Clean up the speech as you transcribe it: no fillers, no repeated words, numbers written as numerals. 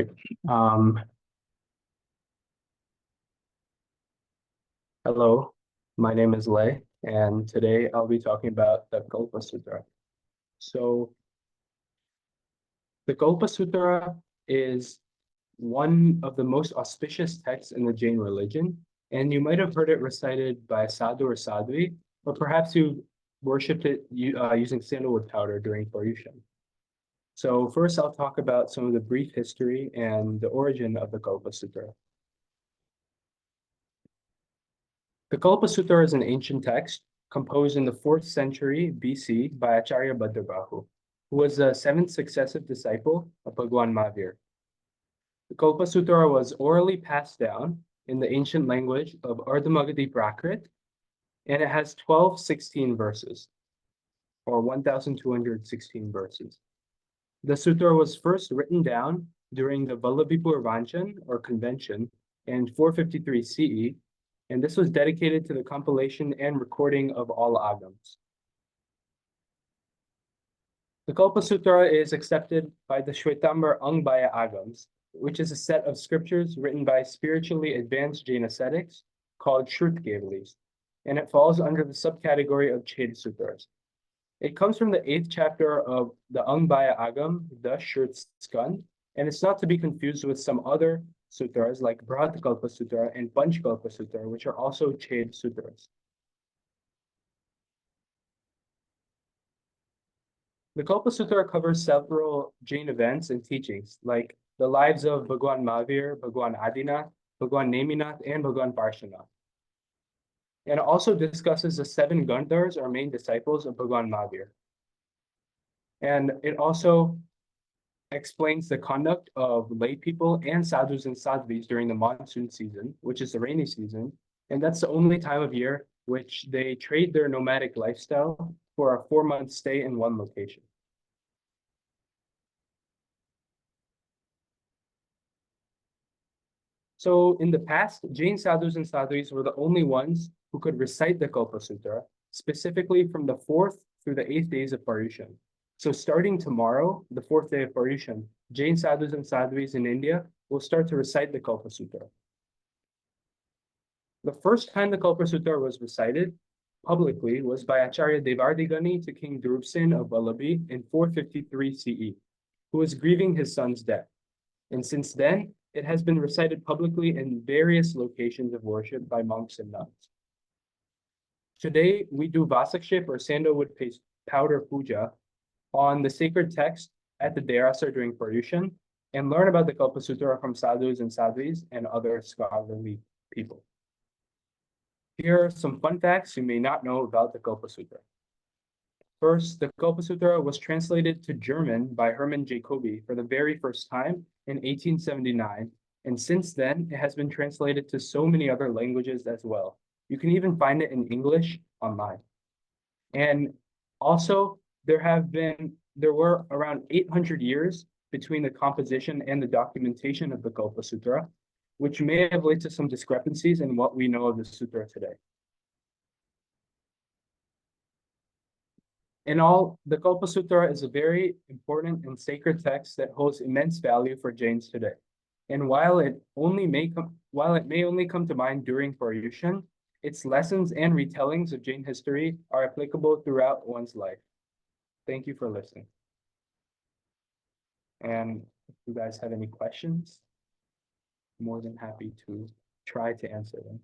start. Um, Hello, my name is Lei, and today I'll be talking about the Kalpa Sutra. So, the Kalpa Sutra is one of the most auspicious texts in the Jain religion, and you might have heard it recited by a sadhu or sadhvi, or perhaps you worshipped it using sandalwood powder during Paryushan. So first, I'll talk about some of the brief history and the origin of the Kalpa Sutra. The Kalpa Sutra is an ancient text composed in the 4th century BC by Acharya Bhadrabahu, who was the 7th successive disciple of Bhagwan Mahavir. The Kalpa Sutra was orally passed down in the ancient language of Ardhamagadi Prakrit, and it has 1216 verses, or 1,216 verses. The sutra was first written down during the Vallabhipur Vanchan, or convention, in 453 CE, and this was dedicated to the compilation and recording of all agams. The Kalpa Sutra is accepted by the Shwetambar Angbaya Agams, which is a set of scriptures written by spiritually advanced Jain ascetics called Shrutkevalis, and it falls under the subcategory of Chhed Sutras. It comes from the 8th chapter of the Angbaya Agam, the Shrut Skand, and it's not to be confused with some other sutras like Brihat Kalpa Sutra and Panch Kalpa Sutra, which are also Chhed Sutras. The Kalpa Sutra covers several Jain events and teachings, like the lives of Bhagwan Mahavir, Bhagwan Adinath, Bhagwan Neminath, and Bhagwan Parshanath. And it also discusses the 7 Gandhars, or main disciples of Bhagwan Mahavir. And it also explains the conduct of lay people and sadhus and sadhvis during the monsoon season, which is the rainy season. And that's the only time of year which they trade their nomadic lifestyle for a 4-month stay in one location. So in the past, Jain sadhus and sadhvis were the only ones who could recite the Kalpa Sutra, specifically from the 4th through the 8th days of Paryushan. So starting tomorrow, the 4th day of Paryushan, Jain sadhus and sadhvis in India will start to recite the Kalpa Sutra. The first time the Kalpa Sutra was recited publicly was by Acharya Devardigani to King Drupsen of Vallabhi in 453 CE, who was grieving his son's death. And since then, it has been recited publicly in various locations of worship by monks and nuns. Today, we do Vasakship or sandalwood paste powder puja on the sacred text at the Derasar during Paryushan and learn about the Kalpa Sutra from sadhus and sadhvis and other scholarly people. Here are some fun facts you may not know about the Kalpa Sutra. First, the Kalpa Sutra was translated to German by Hermann Jacobi for the very first time in 1879, and since then, it has been translated to so many other languages as well. You can even find it in English online. And also, there were around 800 years between the composition and the documentation of the Kalpa Sutra, which may have led to some discrepancies in what we know of the sutra today. In all, the Kalpa Sutra is a very important and sacred text that holds immense value for Jains today. And while it may only come to mind during Paryushan, its lessons and retellings of Jain history are applicable throughout one's life. Thank you for listening. And if you guys have any questions, I'm more than happy to try to answer them.